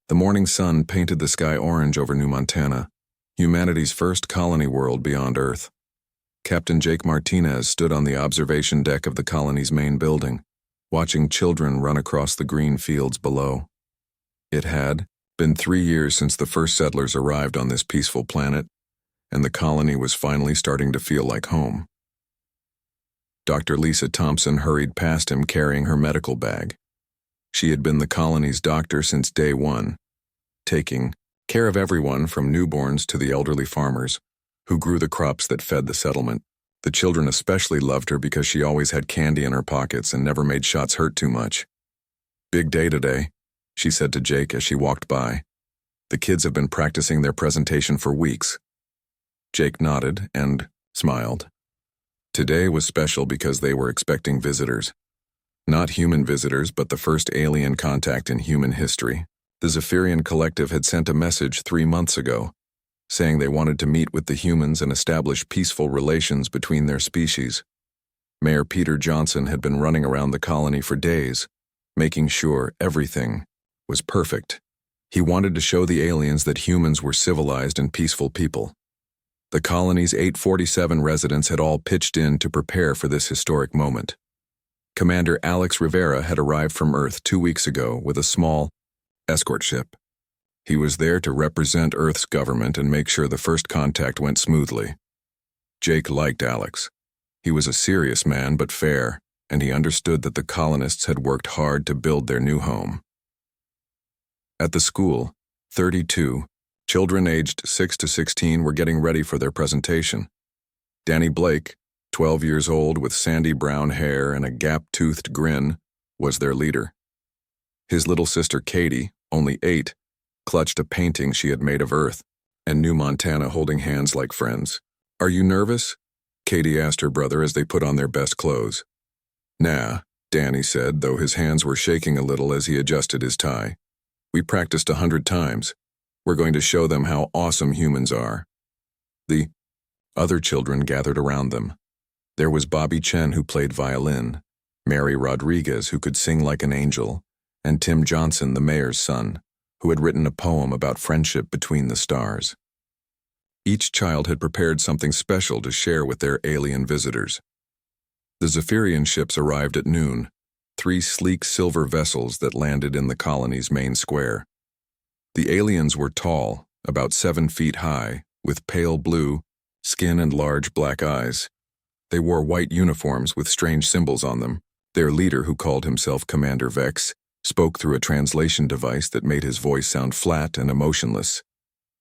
The morning sun painted the sky orange over New Montana, humanity's first colony world beyond Earth. Captain Jake Martinez stood on the observation deck of the colony's main building, watching children run across the green fields below. It had been 3 years since the first settlers arrived on this peaceful planet, and the colony was finally starting to feel like home. Dr. Lisa Thompson hurried past him carrying her medical bag. She had been the colony's doctor since day one, taking care of everyone from newborns to the elderly farmers who grew the crops that fed the settlement. The children especially loved her because she always had candy in her pockets and never made shots hurt too much. "Big day today," she said to Jake as she walked by. "The kids have been practicing their presentation for weeks." Jake nodded and smiled. Today was special because they were expecting visitors. Not human visitors, but the first alien contact in human history. The Zephyrian Collective had sent a message 3 months ago, saying they wanted to meet with the humans and establish peaceful relations between their species. Mayor Peter Johnson had been running around the colony for days, making sure everything was perfect. He wanted to show the aliens that humans were civilized and peaceful people. The colony's 847 residents had all pitched in to prepare for this historic moment. Commander Alex Rivera had arrived from Earth 2 weeks ago with a small escort ship. He was there to represent Earth's government and make sure the first contact went smoothly. Jake liked Alex. He was a serious man but fair, and he understood that the colonists had worked hard to build their new home. At the school, 32 children aged 6 to 16 were getting ready for their presentation. Danny Blake, 12 years old with sandy brown hair and a gap-toothed grin, was their leader. His little sister Katie, only 8, clutched a painting she had made of Earth and New Montana holding hands like friends. "Are you nervous?" Katie asked her brother as they put on their best clothes. "Nah," Danny said, though his hands were shaking a little as he adjusted his tie. "We practiced 100 times. We're going to show them how awesome humans are." The other children gathered around them. There was Bobby Chen, who played violin, Mary Rodriguez, who could sing like an angel, and Tim Johnson, the mayor's son, who had written a poem about friendship between the stars. Each child had prepared something special to share with their alien visitors. The Zephyrian ships arrived at noon, 3 sleek silver vessels that landed in the colony's main square. The aliens were tall, about 7 feet high, with pale blue skin and large black eyes. They wore white uniforms with strange symbols on them. Their leader, who called himself Commander Vex, spoke through a translation device that made his voice sound flat and emotionless.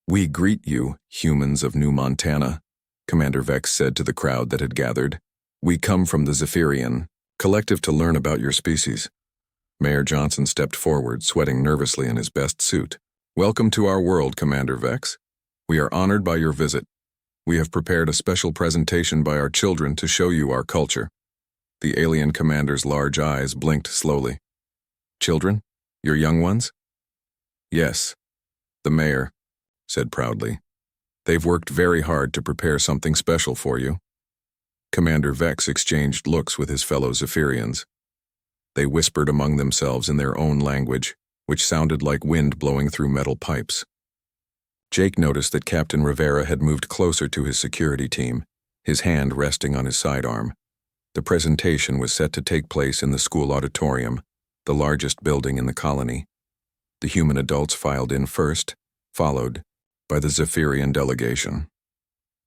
"We greet you, humans of New Montana," Commander Vex said to the crowd that had gathered. "We come from the Zephyrian Collective to learn about your species." Mayor Johnson stepped forward, sweating nervously in his best suit. "Welcome to our world, Commander Vex. We are honored by your visit. We have prepared a special presentation by our children to show you our culture." The alien commander's large eyes blinked slowly. "Children? Your young ones?" "Yes," the mayor said proudly. "They've worked very hard to prepare something special for you." Commander Vex exchanged looks with his fellow Zephyrians. They whispered among themselves in their own language, which sounded like wind blowing through metal pipes. Jake noticed that Captain Rivera had moved closer to his security team, his hand resting on his sidearm. The presentation was set to take place in the school auditorium, the largest building in the colony. The human adults filed in first, followed by the Zephyrian delegation.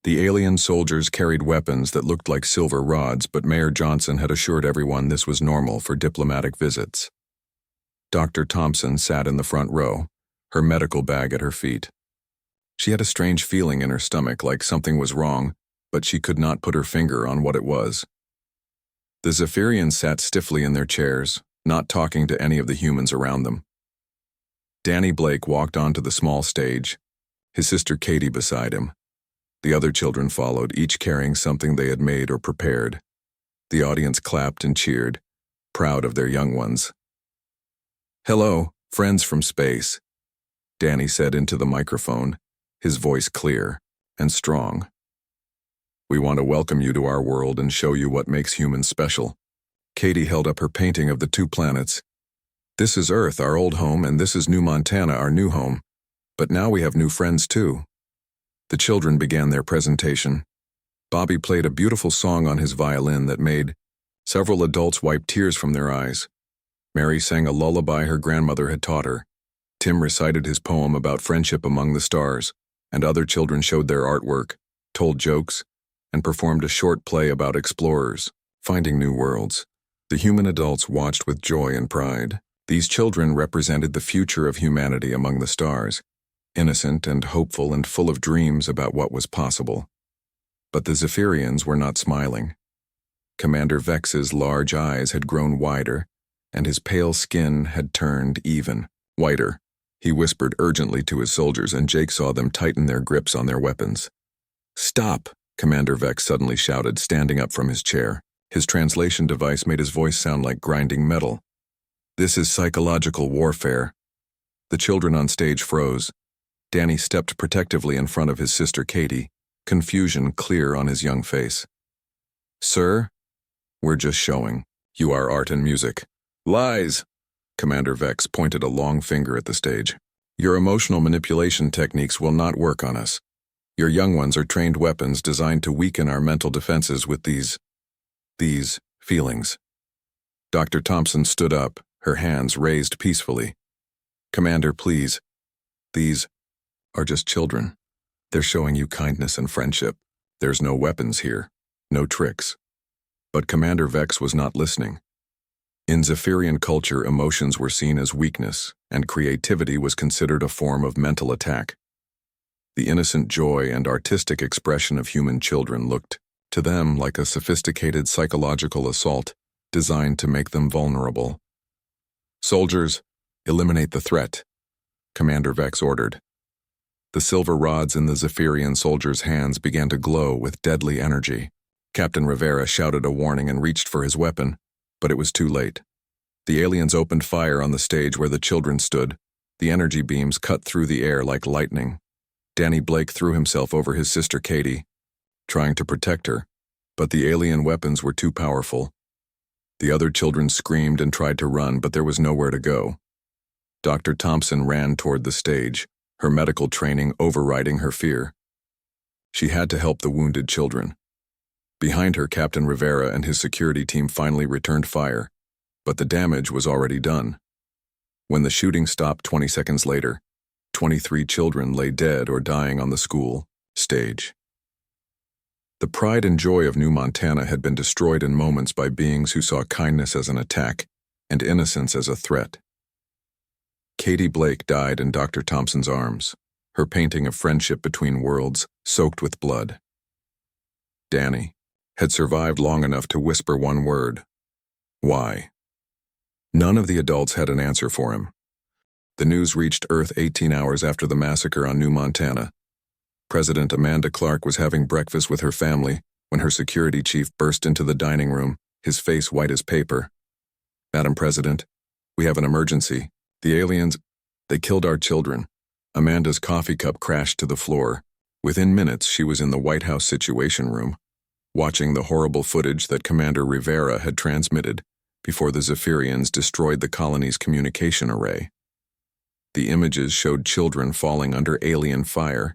The alien soldiers carried weapons that looked like silver rods, but Mayor Johnson had assured everyone this was normal for diplomatic visits. Dr. Thompson sat in the front row, her medical bag at her feet. She had a strange feeling in her stomach, like something was wrong, but she could not put her finger on what it was. The Zephyrians sat stiffly in their chairs, not talking to any of the humans around them. Danny Blake walked onto the small stage, his sister Katie beside him. The other children followed, each carrying something they had made or prepared. The audience clapped and cheered, proud of their young ones. "Hello, friends from space," Danny said into the microphone, his voice clear and strong. "We want to welcome you to our world and show you what makes humans special." Katie held up her painting of the 2 planets. This is Earth, our old home, and this is New Montana, our new home. But now we have new friends too. The children began their presentation. Bobby played a beautiful song on his violin that made several adults wipe tears from their eyes. Mary sang a lullaby her grandmother had taught her. Tim recited his poem about friendship among the stars, and other children showed their artwork, told jokes, and performed a short play about explorers, finding new worlds. The human adults watched with joy and pride. These children represented the future of humanity among the stars, innocent and hopeful and full of dreams about what was possible. But the Zephyrians were not smiling. Commander Vex's large eyes had grown wider, and his pale skin had turned even whiter. He whispered urgently to his soldiers, and Jake saw them tighten their grips on their weapons. "Stop!" Commander Vex suddenly shouted, standing up from his chair. His translation device made his voice sound like grinding metal. "This is psychological warfare." The children on stage froze. Danny stepped protectively in front of his sister Katie, confusion clear on his young face. "Sir, we're just showing. You are art and music." "Lies!" Commander Vex pointed a long finger at the stage. "Your emotional manipulation techniques will not work on us. Your young ones are trained weapons designed to weaken our mental defenses with these feelings." Dr. Thompson stood up, her hands raised peacefully. "Commander, please. These are just children. They're showing you kindness and friendship. There's no weapons here, no tricks." But Commander Vex was not listening. In Zephyrian culture, emotions were seen as weakness, and creativity was considered a form of mental attack. The innocent joy and artistic expression of human children looked, to them, like a sophisticated psychological assault designed to make them vulnerable. "Soldiers, eliminate the threat," Commander Vex ordered. The silver rods in the Zephyrian soldiers' hands began to glow with deadly energy. Captain Rivera shouted a warning and reached for his weapon, but it was too late. The aliens opened fire on the stage where the children stood. The energy beams cut through the air like lightning. Danny Blake threw himself over his sister Katie, trying to protect her, but the alien weapons were too powerful. The other children screamed and tried to run, but there was nowhere to go. Dr. Thompson ran toward the stage, her medical training overriding her fear. She had to help the wounded children. Behind her, Captain Rivera and his security team finally returned fire, but the damage was already done. When the shooting stopped 20 seconds later, 23 children lay dead or dying on the school stage. The pride and joy of New Montana had been destroyed in moments by beings who saw kindness as an attack and innocence as a threat. Katie Blake died in Dr. Thompson's arms, her painting of friendship between worlds soaked with blood. Danny had survived long enough to whisper one word: "Why?" None of the adults had an answer for him. The news reached Earth 18 hours after the massacre on New Montana. President Amanda Clark was having breakfast with her family when her security chief burst into the dining room, his face white as paper. "Madam President, we have an emergency. The aliens, they killed our children." Amanda's coffee cup crashed to the floor. Within minutes, she was in the White House Situation Room, watching the horrible footage that Commander Rivera had transmitted before the Zephyrians destroyed the colony's communication array. The images showed children falling under alien fire.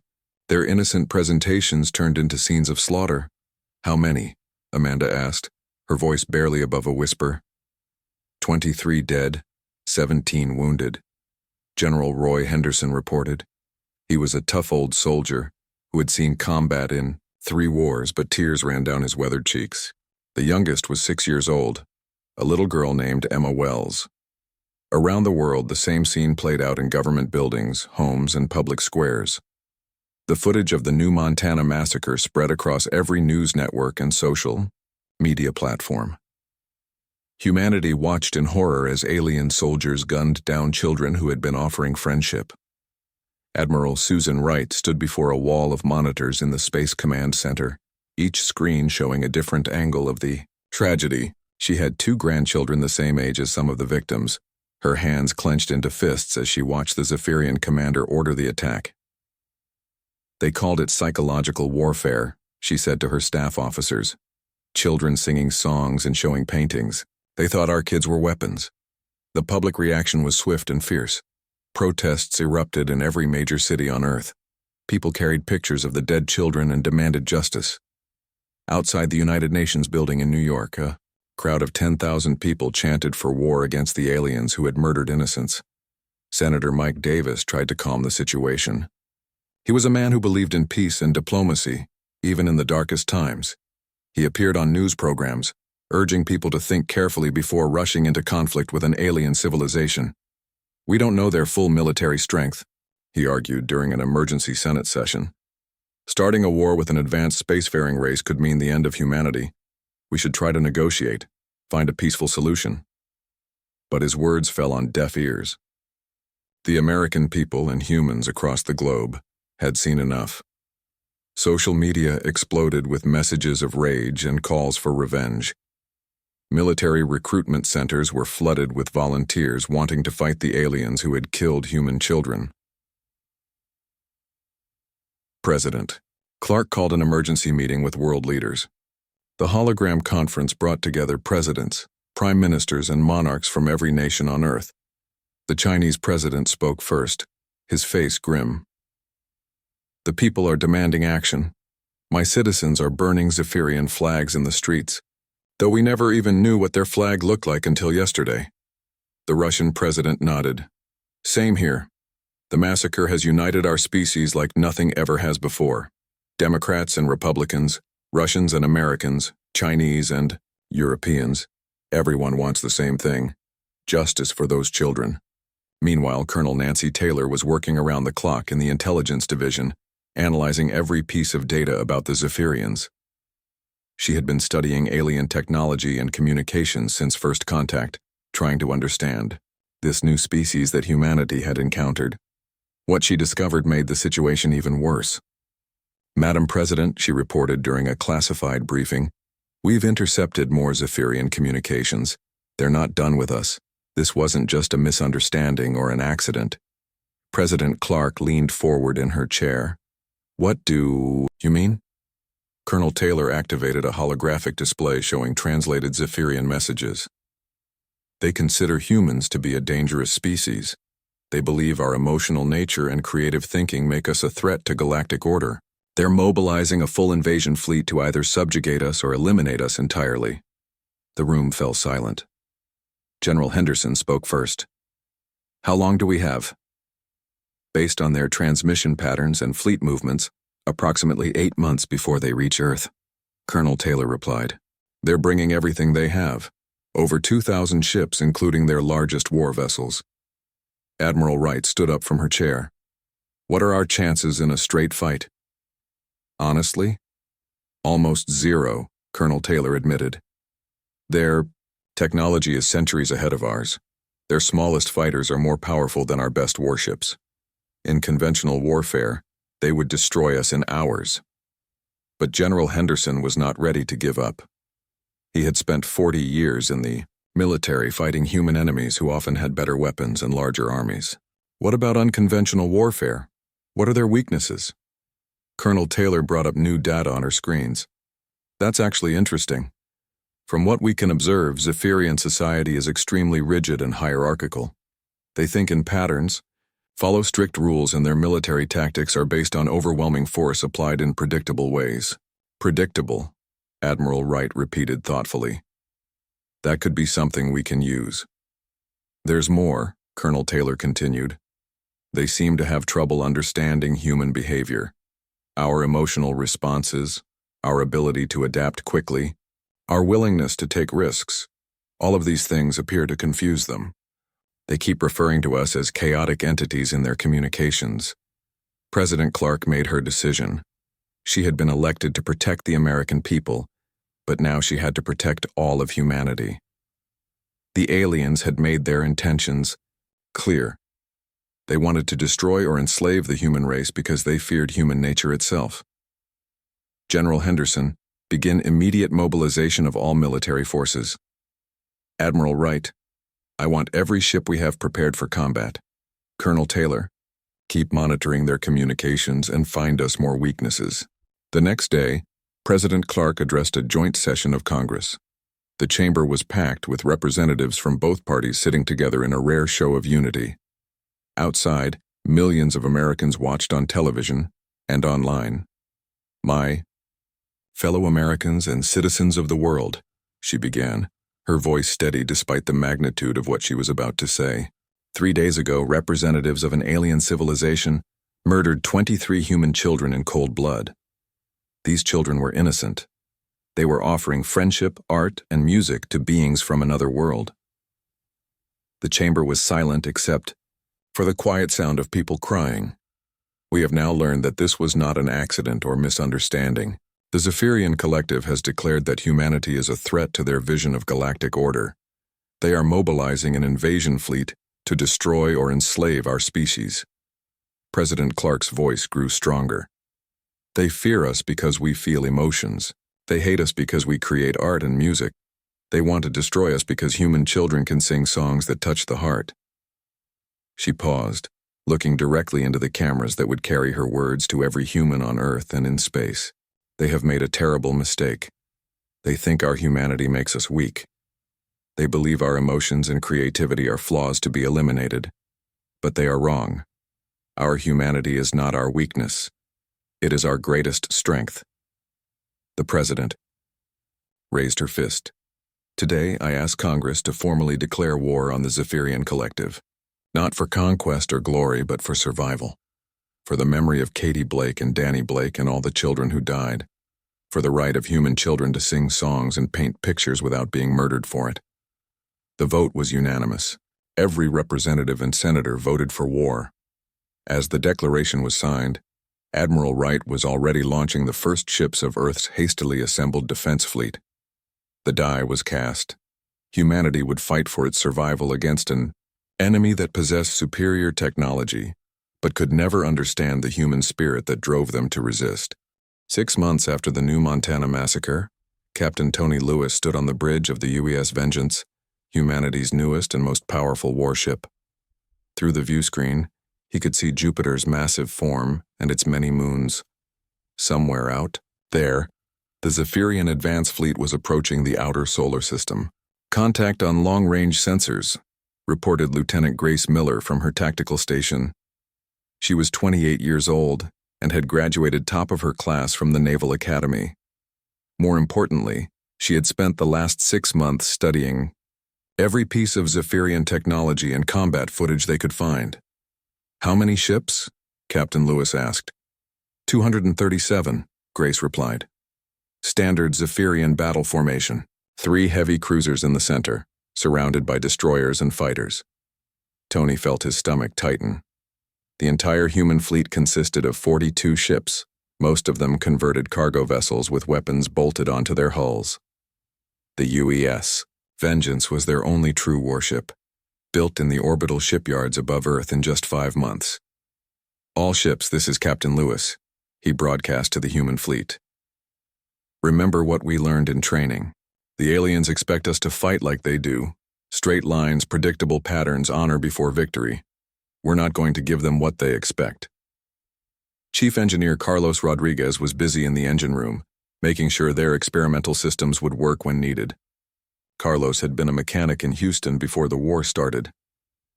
Their innocent presentations turned into scenes of slaughter. "How many?" Amanda asked, her voice barely above a whisper. 23 dead, 17 wounded," General Roy Henderson reported. He was a tough old soldier who had seen combat in 3 wars, but tears ran down his weathered cheeks. The youngest was 6 years old, a little girl named Emma Wells. Around the world, the same scene played out in government buildings, homes, and public squares. The footage of the New Montana massacre spread across every news network and social media platform. Humanity watched in horror as alien soldiers gunned down children who had been offering friendship. Admiral Susan Wright stood before a wall of monitors in the Space Command Center, each screen showing a different angle of the tragedy. She had 2 grandchildren the same age as some of the victims, her hands clenched into fists as she watched the Zephyrian commander order the attack. "They called it psychological warfare," she said to her staff officers. "Children singing songs and showing paintings. They thought our kids were weapons. The public reaction was swift and fierce. Protests erupted in every major city on Earth. People carried pictures of the dead children and demanded justice. Outside the United Nations building in New York, a crowd of 10,000 people chanted for war against the aliens who had murdered innocents. Senator Mike Davis tried to calm the situation. He was a man who believed in peace and diplomacy, even in the darkest times. He appeared on news programs, urging people to think carefully before rushing into conflict with an alien civilization. "We don't know their full military strength," he argued during an emergency Senate session. "Starting a war with an advanced spacefaring race could mean the end of humanity. We should try to negotiate, find a peaceful solution." But his words fell on deaf ears. The American people and humans across the globe had seen enough. Social media exploded with messages of rage and calls for revenge. Military recruitment centers were flooded with volunteers wanting to fight the aliens who had killed human children. President Clark called an emergency meeting with world leaders. The hologram conference brought together presidents, prime ministers, and monarchs from every nation on Earth. The Chinese president spoke first, his face grim. "The people are demanding action. My citizens are burning Zephyrian flags in the streets, though we never even knew what their flag looked like until yesterday." The Russian president nodded. "Same here. The massacre has united our species like nothing ever has before. Democrats and Republicans, Russians and Americans, Chinese and Europeans. Everyone wants the same thing: justice for those children." Meanwhile, Colonel Nancy Taylor was working around the clock in the intelligence division, analyzing every piece of data about the Zephyrians. She had been studying alien technology and communications since first contact, trying to understand this new species that humanity had encountered. What she discovered made the situation even worse. "Madam President," she reported during a classified briefing, "we've intercepted more Zephyrian communications. They're not done with us. This wasn't just a misunderstanding or an accident." President Clark leaned forward in her chair. "What do you mean?" Colonel Taylor activated a holographic display showing translated Zephyrian messages. "They consider humans to be a dangerous species. They believe our emotional nature and creative thinking make us a threat to galactic order. They're mobilizing a full invasion fleet to either subjugate us or eliminate us entirely." The room fell silent. General Henderson spoke first. "How long do we have?" "Based on their transmission patterns and fleet movements, approximately 8 months before they reach Earth," Colonel Taylor replied. "They're bringing everything they have. Over 2,000 ships, including their largest war vessels." Admiral Wright stood up from her chair. "What are our chances in a straight fight?" "Honestly, almost zero," Colonel Taylor admitted. "Their technology is centuries ahead of ours. Their smallest fighters are more powerful than our best warships. In conventional warfare, they would destroy us in hours." But General Henderson was not ready to give up. He had spent 40 years in the military fighting human enemies who often had better weapons and larger armies. "What about unconventional warfare? What are their weaknesses?" Colonel Taylor brought up new data on her screens. "That's actually interesting. From what we can observe, Zephyrian society is extremely rigid and hierarchical. They think in patterns, follow strict rules, and their military tactics are based on overwhelming force applied in predictable ways." "Predictable," Admiral Wright repeated thoughtfully. "That could be something we can use." "There's more," Colonel Taylor continued. "They seem to have trouble understanding human behavior. Our emotional responses, our ability to adapt quickly, our willingness to take risks. All of these things appear to confuse them. They keep referring to us as chaotic entities in their communications." President Clark made her decision. She had been elected to protect the American people, but now she had to protect all of humanity. The aliens had made their intentions clear. They wanted to destroy or enslave the human race because they feared human nature itself. "General Henderson, begin immediate mobilization of all military forces." "Admiral Wright, I want every ship we have prepared for combat." "Colonel Taylor, keep monitoring their communications and find us more weaknesses." The next day, President Clark addressed a joint session of Congress. The chamber was packed with representatives from both parties sitting together in a rare show of unity. Outside, millions of Americans watched on television and online. "My fellow Americans and citizens of the world," she began, her voice steady despite the magnitude of what she was about to say. 3 days ago, representatives of an alien civilization murdered 23 human children in cold blood. These children were innocent. They were offering friendship, art, and music to beings from another world. The chamber was silent except for the quiet sound of people crying. We have now learned that this was not an accident or misunderstanding. The Zephyrian Collective has declared that humanity is a threat to their vision of galactic order. They are mobilizing an invasion fleet to destroy or enslave our species. President Clark's voice grew stronger. They fear us because we feel emotions. They hate us because we create art and music. They want to destroy us because human children can sing songs that touch the heart. She paused, looking directly into the cameras that would carry her words to every human on Earth and in space. They have made a terrible mistake. They think our humanity makes us weak. They believe our emotions and creativity are flaws to be eliminated. But they are wrong. Our humanity is not our weakness. It is our greatest strength. The President raised her fist. Today, I ask Congress to formally declare war on the Zephyrian Collective. Not for conquest or glory, but for survival. For the memory of Katie Blake and Danny Blake and all the children who died. For the right of human children to sing songs and paint pictures without being murdered for it. The vote was unanimous. Every representative and senator voted for war. As the declaration was signed, Admiral Wright was already launching the first ships of Earth's hastily assembled defense fleet. The die was cast. Humanity would fight for its survival against an enemy that possessed superior technology, but could never understand the human spirit that drove them to resist. 6 months after the New Montana massacre, Captain Tony Lewis stood on the bridge of the UES Vengeance, humanity's newest and most powerful warship. Through the viewscreen, he could see Jupiter's massive form and its many moons. Somewhere out there, the Zephyrian advance fleet was approaching the outer solar system. "Contact on long-range sensors," reported Lieutenant Grace Miller from her tactical station. She was 28 years old and had graduated top of her class from the Naval Academy. More importantly, she had spent the last 6 months studying every piece of Zephyrian technology and combat footage they could find. "How many ships?" Captain Lewis asked. 237, Grace replied. "Standard Zephyrian battle formation. 3 heavy cruisers in the center, surrounded by destroyers and fighters." Tony felt his stomach tighten. The entire human fleet consisted of 42 ships, most of them converted cargo vessels with weapons bolted onto their hulls. The UES Vengeance was their only true warship, built in the orbital shipyards above Earth in just 5 months. "All ships, this is Captain Lewis," he broadcast to the human fleet. "Remember what we learned in training. The aliens expect us to fight like they do. Straight lines, predictable patterns, honor before victory. We're not going to give them what they expect." Chief Engineer Carlos Rodriguez was busy in the engine room, making sure their experimental systems would work when needed. Carlos had been a mechanic in Houston before the war started.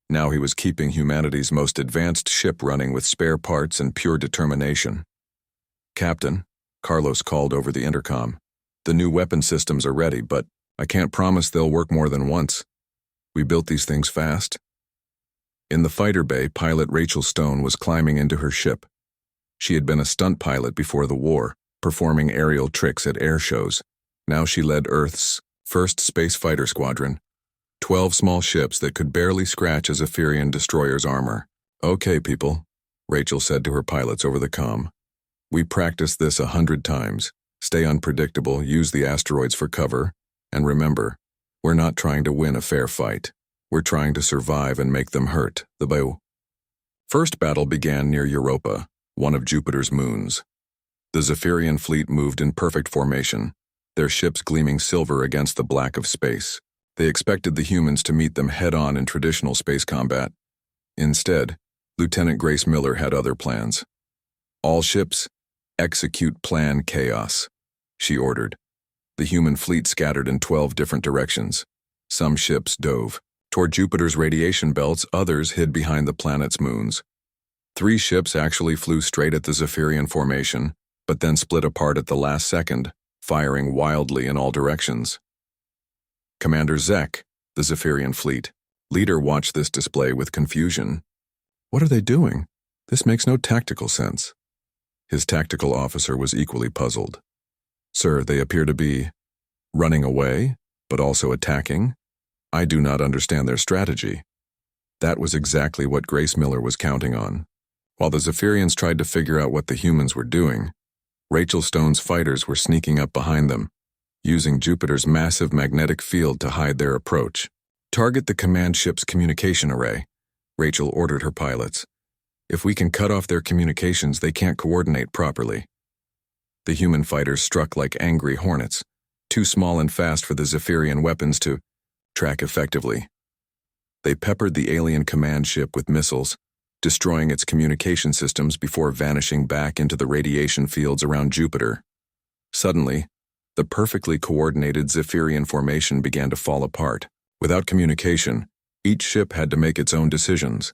Now he was keeping humanity's most advanced ship running with spare parts and pure determination. "Captain," Carlos called over the intercom, "the new weapon systems are ready, but I can't promise they'll work more than once. We built these things fast." In the fighter bay, pilot Rachel Stone was climbing into her ship. She had been a stunt pilot before the war, performing aerial tricks at air shows. Now she led Earth's first space fighter squadron, 12 small ships that could barely scratch a Zephyrian destroyer's armor. "Okay, people," Rachel said to her pilots over the comm. "We practiced this 100 times. Stay unpredictable, use the asteroids for cover, and remember, we're not trying to win a fair fight. We're trying to survive and make them hurt." The bow. First battle began near Europa, one of Jupiter's moons. The Zephyrian fleet moved in perfect formation, their ships gleaming silver against the black of space. They expected the humans to meet them head-on in traditional space combat. Instead, Lieutenant Grace Miller had other plans. "All ships, execute Plan Chaos," she ordered. The human fleet scattered in 12 different directions. Some ships dove toward Jupiter's radiation belts, others hid behind the planet's moons. 3 ships actually flew straight at the Zephyrian formation, but then split apart at the last second, firing wildly in all directions. Commander Zek, the Zephyrian fleet leader, watched this display with confusion. What are they doing? This makes no tactical sense. His tactical officer was equally puzzled. Sir, they appear to be running away, but also attacking. I do not understand their strategy. That was exactly what Grace Miller was counting on. While the Zephyrians tried to figure out what the humans were doing, Rachel Stone's fighters were sneaking up behind them, using Jupiter's massive magnetic field to hide their approach. Target the command ship's communication array, Rachel ordered her pilots. If we can cut off their communications, they can't coordinate properly. The human fighters struck like angry hornets, too small and fast for the Zephyrian weapons to track effectively. They peppered the alien command ship with missiles, destroying its communication systems before vanishing back into the radiation fields around Jupiter. Suddenly, the perfectly coordinated Zephyrian formation began to fall apart. Without communication, each ship had to make its own decisions,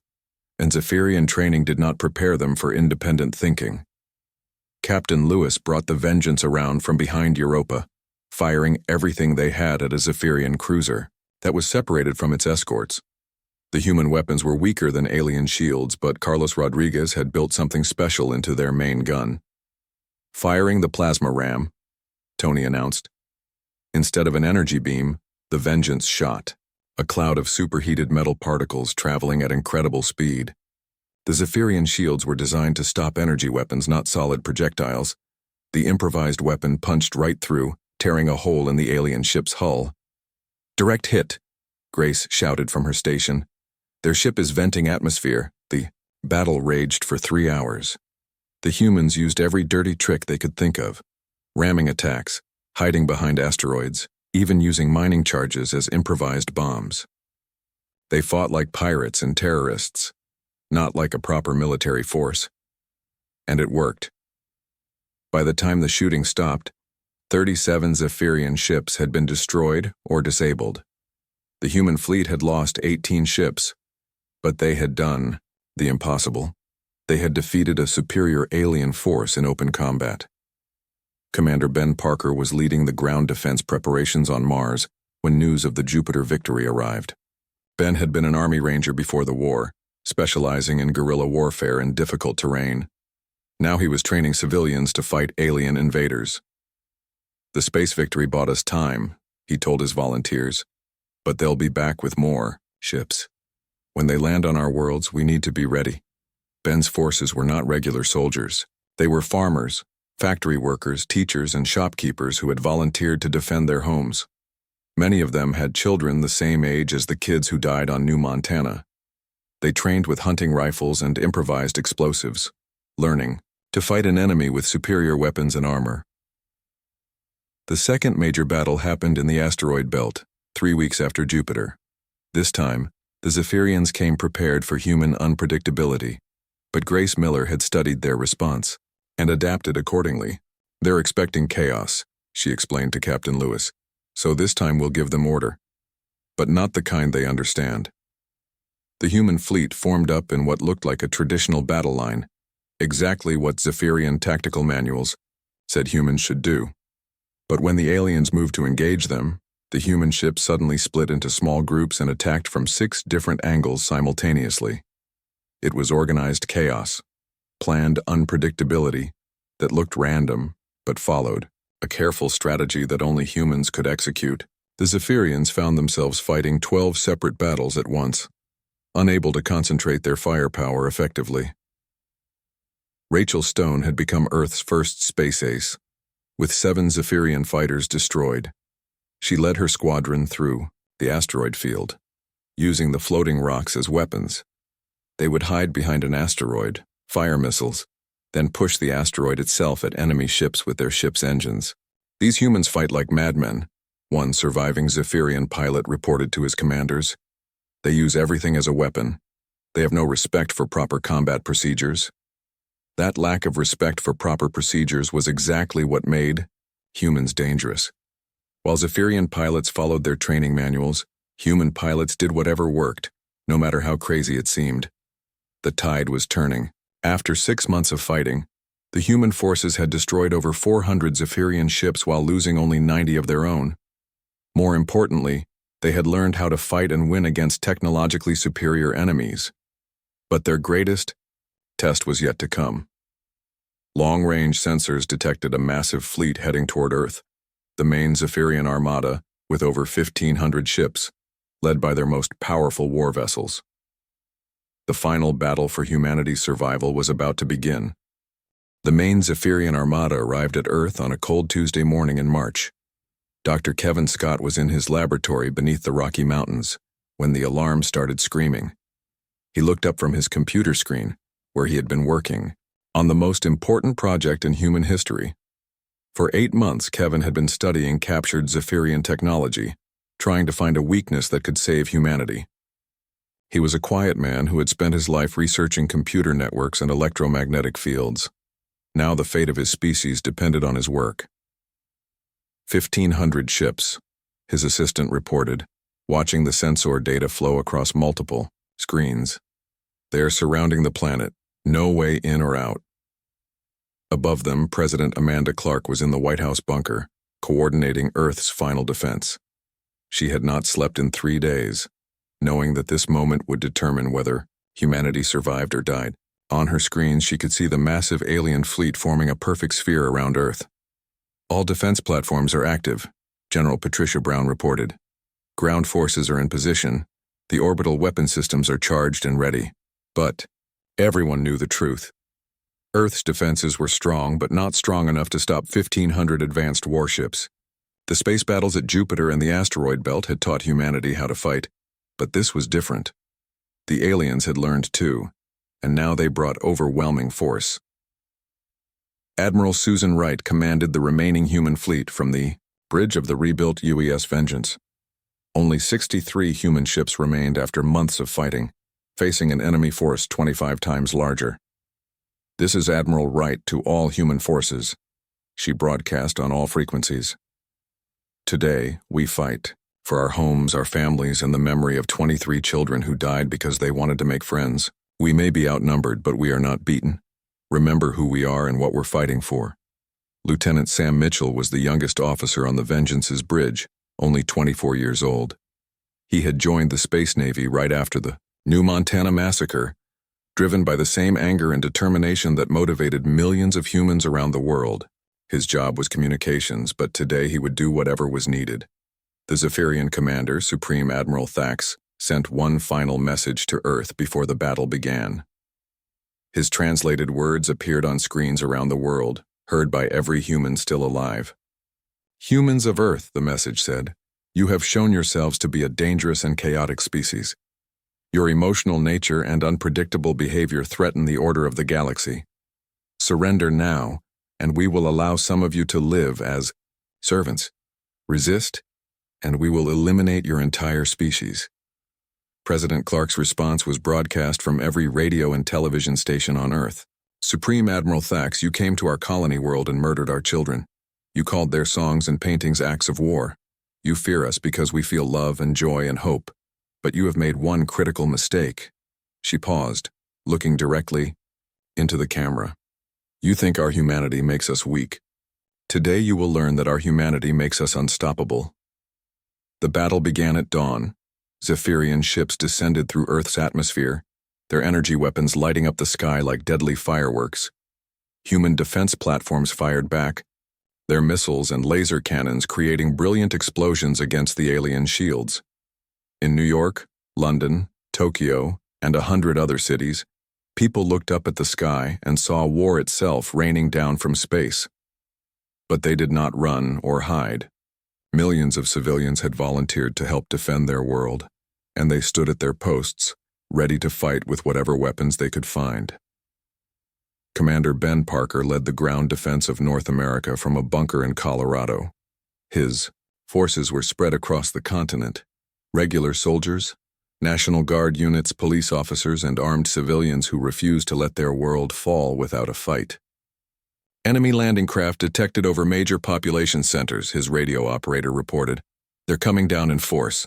and Zephyrian training did not prepare them for independent thinking. Captain Lewis brought the Vengeance around from behind Europa, firing everything they had at a Zephyrian cruiser that was separated from its escorts. The human weapons were weaker than alien shields, but Carlos Rodriguez had built something special into their main gun. Firing the plasma ram, Tony announced. Instead of an energy beam, the Vengeance shot, a cloud of superheated metal particles traveling at incredible speed. The Zephyrian shields were designed to stop energy weapons, not solid projectiles. The improvised weapon punched right through, tearing a hole in the alien ship's hull. Direct hit, Grace shouted from her station. Their ship is venting atmosphere. The battle raged for 3 hours. The humans used every dirty trick they could think of. Ramming attacks, hiding behind asteroids, even using mining charges as improvised bombs. They fought like pirates and terrorists, not like a proper military force. And it worked. By the time the shooting stopped, 37 Zephyrian ships had been destroyed or disabled. The human fleet had lost 18 ships, but they had done the impossible. They had defeated a superior alien force in open combat. Commander Ben Parker was leading the ground defense preparations on Mars when news of the Jupiter victory arrived. Ben had been an Army Ranger before the war, specializing in guerrilla warfare in difficult terrain. Now he was training civilians to fight alien invaders. The space victory bought us time, he told his volunteers, but they'll be back with more ships. When they land on our worlds, we need to be ready. Ben's forces were not regular soldiers. They were farmers, factory workers, teachers, and shopkeepers who had volunteered to defend their homes. Many of them had children the same age as the kids who died on New Montana. They trained with hunting rifles and improvised explosives, learning to fight an enemy with superior weapons and armor. The second major battle happened in the asteroid belt, 3 weeks after Jupiter. This time, the Zephyrians came prepared for human unpredictability, but Grace Miller had studied their response and adapted accordingly. They're expecting chaos, she explained to Captain Lewis, so this time we'll give them order, but not the kind they understand. The human fleet formed up in what looked like a traditional battle line, exactly what Zephyrian tactical manuals said humans should do. But when the aliens moved to engage them, the human ship suddenly split into small groups and attacked from 6 different angles simultaneously. It was organized chaos, planned unpredictability that looked random but followed a careful strategy that only humans could execute. The Zephyrians found themselves fighting 12 separate battles at once, unable to concentrate their firepower effectively. Rachel Stone had become Earth's first space ace, with 7 Zephyrian fighters destroyed. She led her squadron through the asteroid field, using the floating rocks as weapons. They would hide behind an asteroid, fire missiles, then push the asteroid itself at enemy ships with their ship's engines. These humans fight like madmen, one surviving Zephyrian pilot reported to his commanders. They use everything as a weapon. They have no respect for proper combat procedures. That lack of respect for proper procedures was exactly what made humans dangerous. While Zephyrian pilots followed their training manuals, human pilots did whatever worked, no matter how crazy it seemed. The tide was turning. After 6 months of fighting, the human forces had destroyed over 400 Zephyrian ships while losing only 90 of their own. More importantly, they had learned how to fight and win against technologically superior enemies. But their greatest test was yet to come. Long-range sensors detected a massive fleet heading toward Earth, the main Zephyrian armada with over 1,500 ships, led by their most powerful war vessels. The final battle for humanity's survival was about to begin. The main Zephyrian armada arrived at Earth on a cold Tuesday morning in March. Dr. Kevin Scott was in his laboratory beneath the Rocky Mountains when the alarm started screaming. He looked up from his computer screen, where he had been working on the most important project in human history. For 8 months, Kevin had been studying captured Zephyrian technology, trying to find a weakness that could save humanity. He was a quiet man who had spent his life researching computer networks and electromagnetic fields. Now the fate of his species depended on his work. 1,500 ships, his assistant reported, watching the sensor data flow across multiple screens. They are surrounding the planet, no way in or out. Above them, President Amanda Clark was in the White House bunker, coordinating Earth's final defense. She had not slept in 3 days, knowing that this moment would determine whether humanity survived or died. On her screen, she could see the massive alien fleet forming a perfect sphere around Earth. All defense platforms are active, General Patricia Brown reported. Ground forces are in position. The orbital weapon systems are charged and ready. But everyone knew the truth. Earth's defenses were strong, but not strong enough to stop 1,500 advanced warships. The space battles at Jupiter and the asteroid belt had taught humanity how to fight, but this was different. The aliens had learned too, and now they brought overwhelming force. Admiral Susan Wright commanded the remaining human fleet from the bridge of the rebuilt UES Vengeance. Only 63 human ships remained after months of fighting, facing an enemy force 25 times larger. "This is Admiral Wright to all human forces," she broadcast on all frequencies. "Today, we fight for our homes, our families, and the memory of 23 children who died because they wanted to make friends. We may be outnumbered, but we are not beaten. Remember who we are and what we're fighting for." Lieutenant Sam Mitchell was the youngest officer on the Vengeance's bridge, only 24 years old. He had joined the Space Navy right after the New Montana massacre, driven by the same anger and determination that motivated millions of humans around the world. His job was communications, but today he would do whatever was needed. The Zephyrian commander, Supreme Admiral Thax, sent one final message to Earth before the battle began. His translated words appeared on screens around the world, heard by every human still alive. "Humans of Earth," the message said, "you have shown yourselves to be a dangerous and chaotic species. Your emotional nature and unpredictable behavior threaten the order of the galaxy. Surrender now, and we will allow some of you to live as servants. Resist, and we will eliminate your entire species." President Clark's response was broadcast from every radio and television station on Earth. "Supreme Admiral Thax, you came to our colony world and murdered our children. You called their songs and paintings acts of war. You fear us because we feel love and joy and hope. But you have made one critical mistake." She paused, looking directly into the camera. "You think our humanity makes us weak. Today you will learn that our humanity makes us unstoppable." The battle began at dawn. Zephyrian ships descended through Earth's atmosphere, their energy weapons lighting up the sky like deadly fireworks. Human defense platforms fired back, their missiles and laser cannons creating brilliant explosions against the alien shields. In New York, London, Tokyo, and 100 other cities, people looked up at the sky and saw war itself raining down from space. But they did not run or hide. Millions of civilians had volunteered to help defend their world, and they stood at their posts, ready to fight with whatever weapons they could find. Commander Ben Parker led the ground defense of North America from a bunker in Colorado. His forces were spread across the continent. Regular soldiers, National Guard units, police officers, and armed civilians who refused to let their world fall without a fight. Enemy landing craft detected over major population centers, his radio operator reported. They're coming down in force.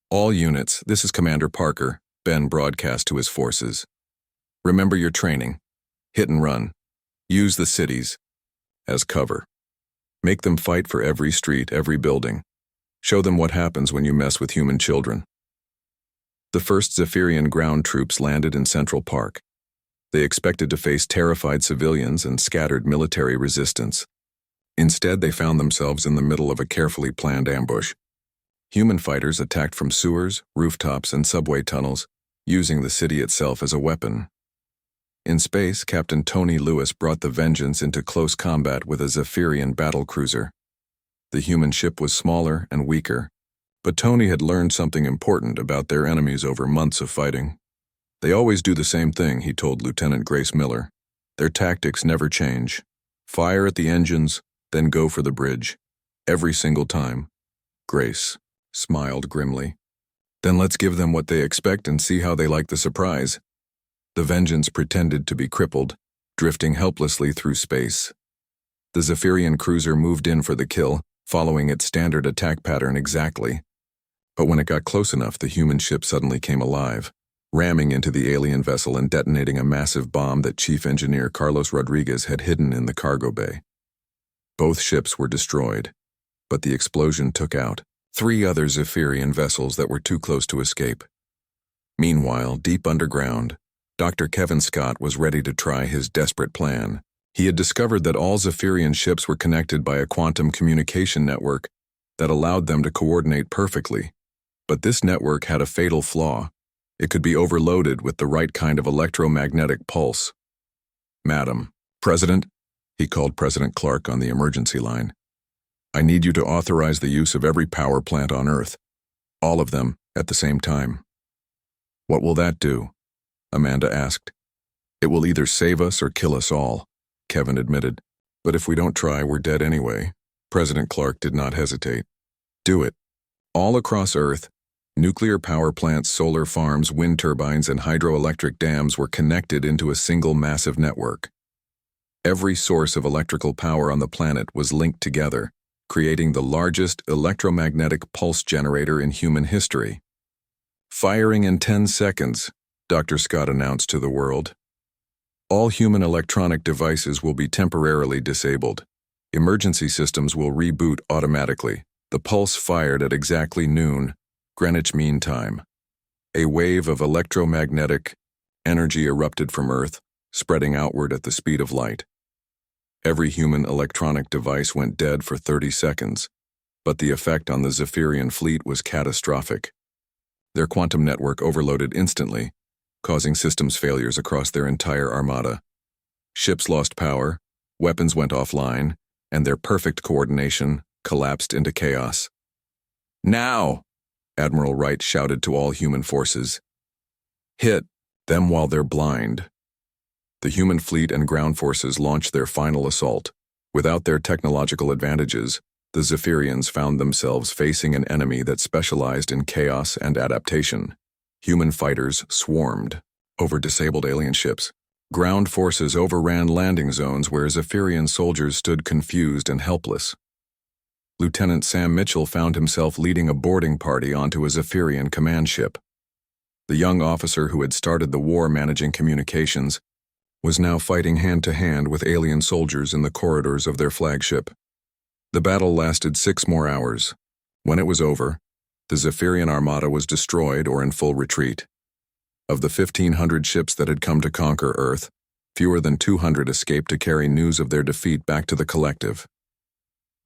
All units, this is Commander Parker, Ben broadcast to his forces. Remember your training. Hit and run. Use the cities as cover. Make them fight for every street, every building. Show them what happens when you mess with human children. The first Zephyrian ground troops landed in Central Park. They expected to face terrified civilians and scattered military resistance. Instead, they found themselves in the middle of a carefully planned ambush. Human fighters attacked from sewers, rooftops, and subway tunnels, using the city itself as a weapon. In space, Captain Tony Lewis brought the Vengeance into close combat with a Zephyrian battlecruiser. The human ship was smaller and weaker, but Tony had learned something important about their enemies over months of fighting. They always do the same thing, he told Lieutenant Grace Miller. Their tactics never change. Fire at the engines, then go for the bridge. Every single time. Grace smiled grimly. Then let's give them what they expect and see how they like the surprise. The Vengeance pretended to be crippled, drifting helplessly through space. The Zephyrian cruiser moved in for the kill, following its standard attack pattern exactly. But when it got close enough, the human ship suddenly came alive, ramming into the alien vessel and detonating a massive bomb that Chief Engineer Carlos Rodriguez had hidden in the cargo bay. Both ships were destroyed, but the explosion took out 3 other Zephyrian vessels that were too close to escape. Meanwhile, deep underground, Dr. Kevin Scott was ready to try his desperate plan. He had discovered that all Zephyrian ships were connected by a quantum communication network that allowed them to coordinate perfectly. But this network had a fatal flaw. It could be overloaded with the right kind of electromagnetic pulse. Madam, President, he called President Clark on the emergency line. I need you to authorize the use of every power plant on Earth. All of them at the same time. What will that do? Amanda asked. It will either save us or kill us all, Kevin admitted. But if we don't try, we're dead anyway. President Clark did not hesitate. Do it. All across Earth, nuclear power plants, solar farms, wind turbines, and hydroelectric dams were connected into a single massive network. Every source of electrical power on the planet was linked together, creating the largest electromagnetic pulse generator in human history. Firing in 10 seconds, Dr. Scott announced to the world. All human electronic devices will be temporarily disabled. Emergency systems will reboot automatically. The pulse fired at exactly noon, Greenwich Mean Time. A wave of electromagnetic energy erupted from Earth, spreading outward at the speed of light. Every human electronic device went dead for 30 seconds, but the effect on the Zephyrian fleet was catastrophic. Their quantum network overloaded instantly, causing systems failures across their entire armada. Ships lost power, weapons went offline, and their perfect coordination collapsed into chaos. Now, Admiral Wright shouted to all human forces. Hit them while they're blind. The human fleet and ground forces launched their final assault. Without their technological advantages, the Zephyrians found themselves facing an enemy that specialized in chaos and adaptation. Human fighters swarmed over disabled alien ships. Ground forces overran landing zones where Zephyrian soldiers stood confused and helpless. Lieutenant Sam Mitchell found himself leading a boarding party onto a Zephyrian command ship. The young officer who had started the war managing communications was now fighting hand-to-hand with alien soldiers in the corridors of their flagship. The battle lasted 6 more hours. When it was over, the Zephyrian armada was destroyed or in full retreat. Of the 1,500 ships that had come to conquer Earth, fewer than 200 escaped to carry news of their defeat back to the collective.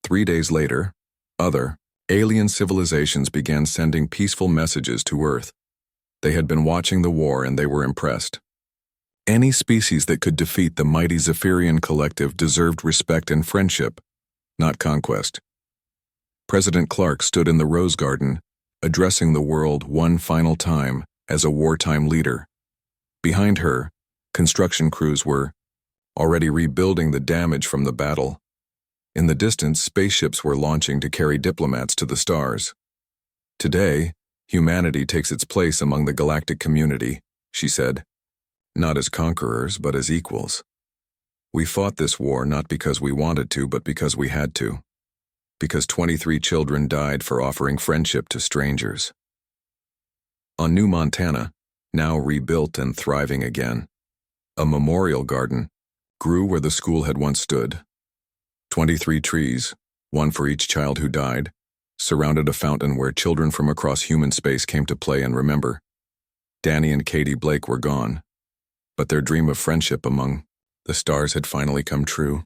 3 days later, other alien civilizations began sending peaceful messages to Earth. They had been watching the war and they were impressed. Any species that could defeat the mighty Zephyrian collective deserved respect and friendship, not conquest. President Clark stood in the Rose Garden, addressing the world one final time as a wartime leader. Behind her, construction crews were already rebuilding the damage from the battle. In the distance, spaceships were launching to carry diplomats to the stars. Today, humanity takes its place among the galactic community, she said. Not as conquerors, but as equals. We fought this war not because we wanted to, but because we had to. Because 23 children died for offering friendship to strangers. On New Montana, now rebuilt and thriving again, a memorial garden grew where the school had once stood. 23 trees, one for each child who died, surrounded a fountain where children from across human space came to play and remember. Danny and Katie Blake were gone, but their dream of friendship among the stars had finally come true.